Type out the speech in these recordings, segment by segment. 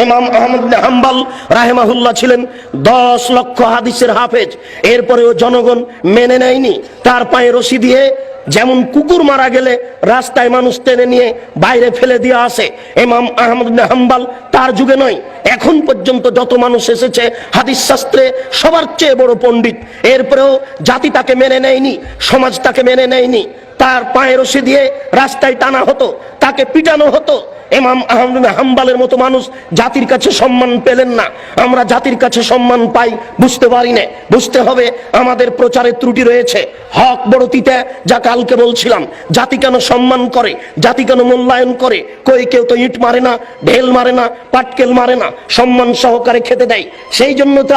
ইমাম আহমদ বিন হাম্বল রাহিমাহুল্লাহ ছিলেন 10 লক্ষ হাদিসের হাফেজ, এরপরেও জনগণ মেনে নেয়নি। তার পায়ে রশি দিয়ে যেমন কুকুর মারা গেলে রাস্তায় মানুষ টেনে নিয়ে বাইরে ফেলে দিয়ে আসে, ইমাম আহমদ বিন হাম্বল তার যুগে নয়, এখন পর্যন্ত যত মানুষ এসেছে হাদিস শাস্ত্রে সবার চেয়ে বড় পণ্ডিত, এরপরেও জাতি তাকে মেনে নেয়নি, সমাজ তাকে মেনে নেয়নি। তার পায়ে রশি দিয়ে রাস্তায় টানা হতো, তাকে পিটানো হতো। ইমাম আহমদ বিন হাম্বলের মতো মানুষ জাতির কাছে সম্মান পেলেন না। আমরা জাতির কাছে সম্মান পাই বুঝতে পারি না। বুঝতে হবে আমাদের প্রচারের ত্রুটি রয়েছে। হক বড় তিতা, যা কালকে বলছিলাম। জাতি কেন সম্মান করে, জাতি কেন মূল্যায়ন করে? কেউ তো ইট মারে না, ঢেল মারে না, পাটকেল মারে না, সম্মান সহকারে খেতে দেয়। সেই জন্য তো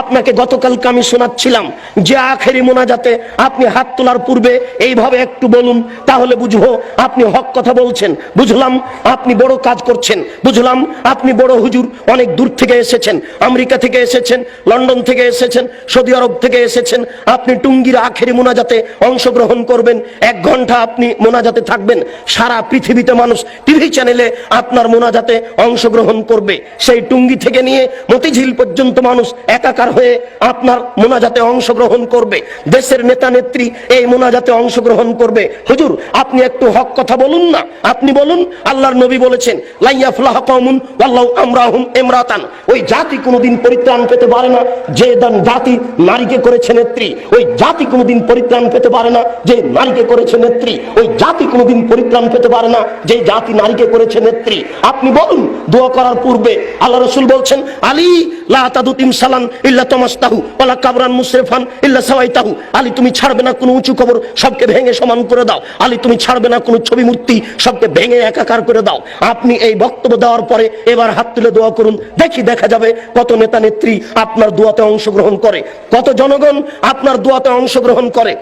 আপনাকে গতকালকে আমি শোনাচ্ছিলাম যে আখেরি মোনাজাতে আপনি হাত তোলার পূর্বে এইভাবে একটু বলুন, তাহলে বুঝবো আপনি হক কথা বলছেন। বুঝলাম আপনি বড় কাজ করছেন, বুঝলাম আপনি বড় হুজুর, অনেক দূর থেকে এসেছেন, আমেরিকা থেকে এসেছেন, লন্ডন থেকে এসেছেন, সৌদি আরব থেকে এসেছেন। আপনি টুঙ্গির আখেরি মোনাজাতে অংশগ্রহণ করবেন, 1 ঘন্টা আপনি মোনাজাতে থাকবেন। সারা পৃথিবীতে মানুষ টিভি চ্যানেলে আপনার মোনাজাতে অংশগ্রহণ করবে। সেই টুঙ্গি থেকে নিয়ে মতিঝিল পর্যন্ত মানুষ একাকার হয়ে আপনার মোনাজাতে অংশগ্রহণ করবে। দেশের নেতা নেত্রী এই মোনাজাতে অংশগ্রহণ করবে। হুজুর আপনি একটু হক কথা বলুন না, আপনি বলুন। আল্লাহর নবী বলেছেন লা ইয়াফলাহু কওমুন ওয়াল্লাহু আমরাহুম ইমরাতান। ওই জাতি কোনোদিন পরিত্রাণ পেতে পারে না যে জাতি নারীকে করেছে নেত্রী। ওই জাতি কোনোদিন পরিত্রাণ পেতে পারে না যে নারীকে করেছে নেত্রী। ওই জাতি কোনোদিন পরিত্রাণ পেতে পারে না যে জাতি নারীকে করেছে নেত্রী। আপনি বলুন দোয়া করার পূর্বে। আল্লাহ রাসূল বলছেন আলী লা তাদুতিম সালান ইল্লা তামাসতাহু ওয়ালা কাবরান মুসরিফান ইল্লা সাওয়াইতাহু। আলী তুমি ছাড়বে না কোনো উঁচু কবর, সবকে ভেঙে সমান করে দাও। আলী তুমি ছাড়বে না কোনো ছবি মূর্তি, সবকে ভেঙে একাকার করে দাও। আপনি এই বক্তব্য দেওয়ার পরে এবার হাত তুলে দোয়া করুন, দেখা যাবে কত নেতা নেত্রী আপনার দোয়াতে অংশগ্রহণ করে, কত জনগণ আপনার দোয়াতে অংশগ্রহণ করে।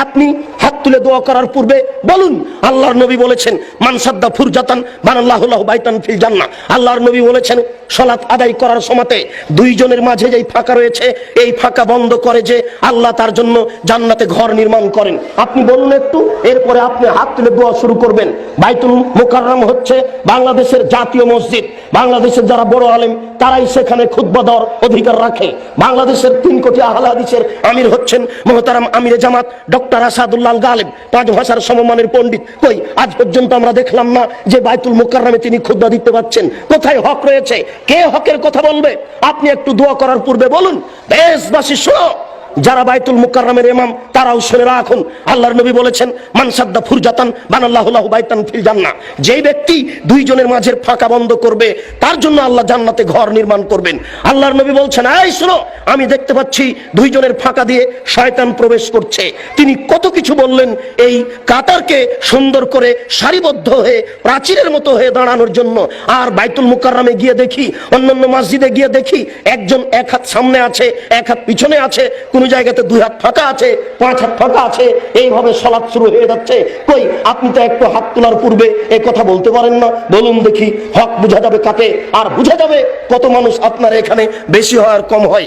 আপনি হাত তুলে দোয়া করার পূর্বে বলুন আল্লাহর নবী বলেছেন মান সাদ্দা ফুরজাতান বানাল্লাহু লাহু বাইতান ফিল জান্নাহ। আল্লাহর নবী বলেছেন সালাত আদায় করার সময়তে দুইজনের মাঝে যেই ফাঁকা রয়েছে এই ফাঁকা বন্ধ করে যে আল্লাহ তার জন্য জান্নাতে ঘর নির্মাণ করেন। আপনি বলুন একটু, এরপরে আপনি হাত তুলে দোয়া শুরু করবেন। বাইতুল মুকাররম হচ্ছে বাংলাদেশের জাতীয় মসজিদ। বাংলাদেশের যারা বড় আলেম তারাই সেখানে খুতবা দেওয়ার অধিকার রাখে। বাংলাদেশের 3 কোটি আহলে হাদিসের আমির হচ্ছেন মুহতারাম আমিরে জামাত ডক্টর আসাদুল্লাহ গালিব, 5 ভাষার সমমানের পণ্ডিত। কই আজ পর্যন্ত আমরা দেখলাম না যে বাইতুল মুকাররমে তিনি খুতবা দিতে পারছেন। কোথায় হক রয়েছে? কে হকের কথা বলবে? আপনি একটু দোয়া করার পূর্বে বলুন। দেশবাসী শোনো, যারা বাইতুল মুকাররমের ইমাম তারাও শুনে রাখুন। আল্লাহর নবী বলেছেন মান সাদ্দা ফুরজাতান বানাল্লাহু লাহু বাইতান ফিল জান্নাহ। যেই ব্যক্তি দুইজনের মাঝের ফাঁকা বন্ধ করবে তার জন্য আল্লাহ জান্নাতে ঘর নির্মাণ করবেন। আল্লাহর নবী বলছেন এই শোনো, আমি দেখতে পাচ্ছি দুইজনের ফাঁকা দিয়ে শয়তান প্রবেশ করছে। তিনি কত কিছু বললেন এই কাতারকে সুন্দর করে সারিবদ্ধ হয়ে প্রাচীরের মতো হয়ে দাঁড়ানোর জন্য। আর বাইতুল মুকাররমে গিয়ে দেখি, অন্যান্য মসজিদে গিয়ে দেখি একজন 1 হাত সামনে আছে, 1 হাত পিছনে আছে, কোন জায়গাতে 2 হাত ফাঁকা আছে, 5 হাত ফাঁকা আছে, এইভাবে সালাত শুরু হয়ে যাচ্ছে। কই আপনি তো একটু হাত তোলার পূর্বে এই কথা বলতে পারেন না? বলুন দেখি, হক বোঝা যাবে কাকে, আর বোঝা যাবে কত মানুষ আপনার এখানে বেশি হয় আর কম হয়।